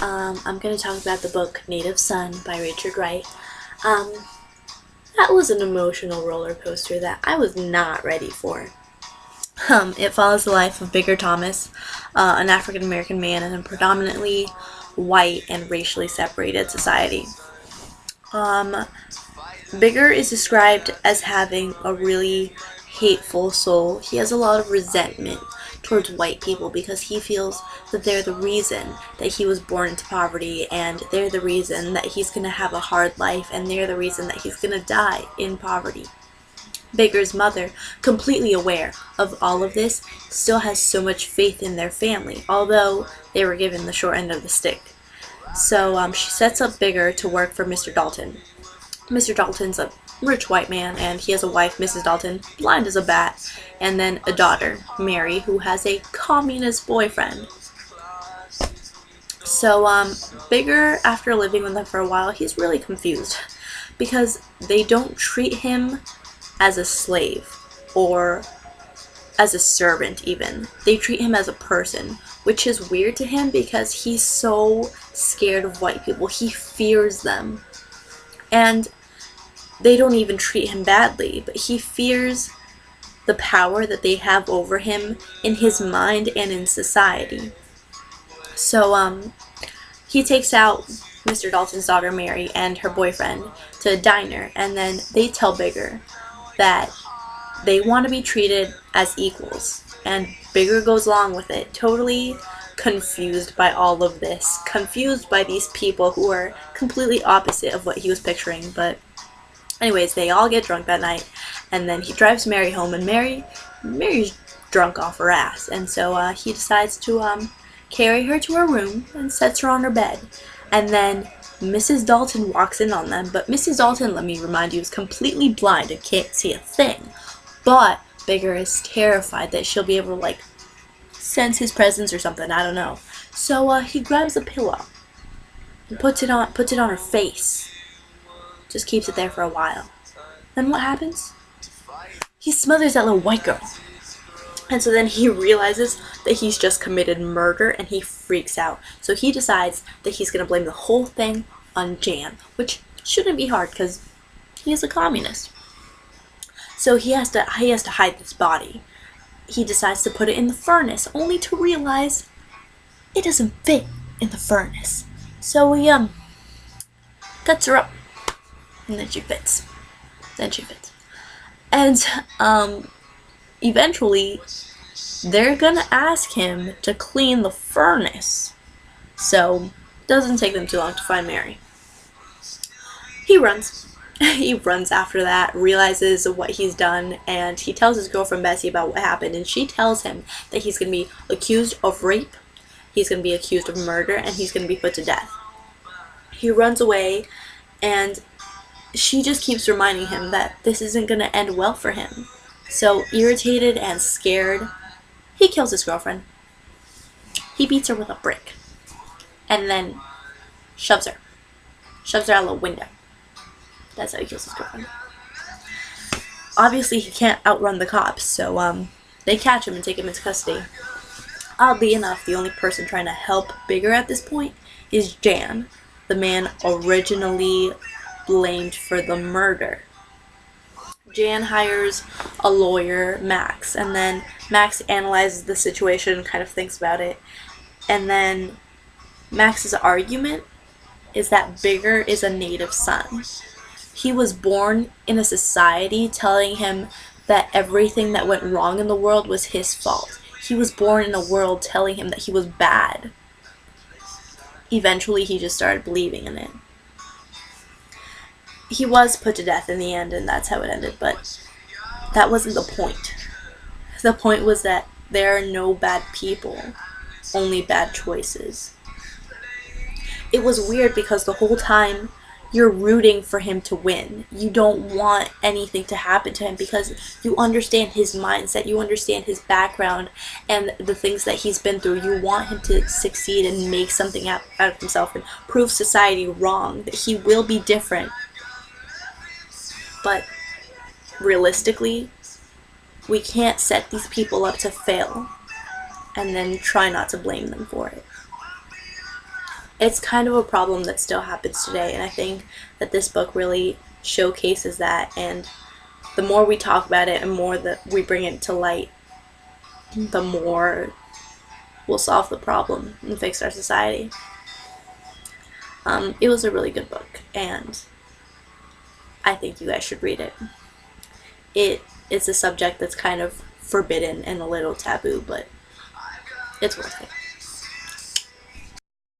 I'm going to talk about the book Native Son by Richard Wright. Um, that was an emotional roller coaster that I was not ready for. It follows the life of Bigger Thomas, an African American man in a predominantly white and racially separated society. Um, Bigger is described as having a really hateful soul. He has a lot of resentment towards white people because he feels that they're the reason that he was born into poverty, and they're the reason that he's going to have a hard life, and they're the reason that he's going to die in poverty. Bigger's mother, completely aware of all of this, still has so much faith in their family, although they were given the short end of the stick. She sets up Bigger to work for Mr. Dalton. Mr. Dalton's a rich white man, and he has a wife, Mrs. Dalton, blind as a bat, and then a daughter, Mary, who has a communist boyfriend. Bigger, after living with them for a while, he's really confused because they don't treat him as a slave or as a servant even. They treat him as a person, which is weird to him because he's so scared of white people. He fears them. And they don't even treat him badly, but he fears the power that they have over him in his mind and in society. He takes out Mr. Dalton's daughter Mary and her boyfriend to a diner, and then they tell Bigger that they want to be treated as equals, and Bigger goes along with it, totally confused by all of this, confused by these people who are completely opposite of what he was picturing. But anyways, they all get drunk that night, and then he drives Mary home, and Mary's drunk off her ass, and he decides to carry her to her room and sets her on her bed. And then Mrs. Dalton walks in on them, but Mrs. Dalton, let me remind you, is completely blind and can't see a thing. But Bigger is terrified that she'll be able to, sense his presence or something, I don't know. He grabs a pillow and puts it on her face. Just keeps it there for a while. Then what happens? He smothers that little white girl. And so then he realizes that he's just committed murder, and he freaks out. So he decides that he's going to blame the whole thing on Jan, which shouldn't be hard because he is a communist. So he has to hide this body. He decides to put it in the furnace, only to realize it doesn't fit in the furnace. So he cuts her up, and then she fits. And eventually they're gonna ask him to clean the furnace. So it doesn't take them too long to find Mary. He runs. He runs after that, realizes what he's done, and he tells his girlfriend Bessie about what happened, and she tells him that he's going to be accused of rape, he's going to be accused of murder, and he's going to be put to death. He runs away, and she just keeps reminding him that this isn't going to end well for him. So, irritated and scared, he kills his girlfriend. He beats her with a brick, and then shoves her out of the window. That's how he kills his girlfriend. Obviously, he can't outrun the cops, so they catch him and take him into custody. Oddly enough, the only person trying to help Bigger at this point is Jan, the man originally blamed for the murder. Jan hires a lawyer, Max, and then Max analyzes the situation and kind of thinks about it. And then Max's argument is that Bigger is a native son. He was born in a society telling him that everything that went wrong in the world was his fault. He was born in a world telling him that he was bad. Eventually, he just started believing in it. He was put to death in the end, and that's how it ended, but that wasn't the point. The point was that there are no bad people, only bad choices. It was weird because the whole time you're rooting for him to win. You don't want anything to happen to him because you understand his mindset, you understand his background and the things that he's been through. You want him to succeed and make something out of himself and prove society wrong, that he will be different. But realistically, we can't set these people up to fail and then try not to blame them for it. it's kind of a problem that still happens today, and I think that this book really showcases that. And the more we talk about it and more that we bring it to light, the more we'll solve the problem and fix our society. It was a really good book, and I think you guys should read it. It's a subject that's kind of forbidden and a little taboo, but it's worth it.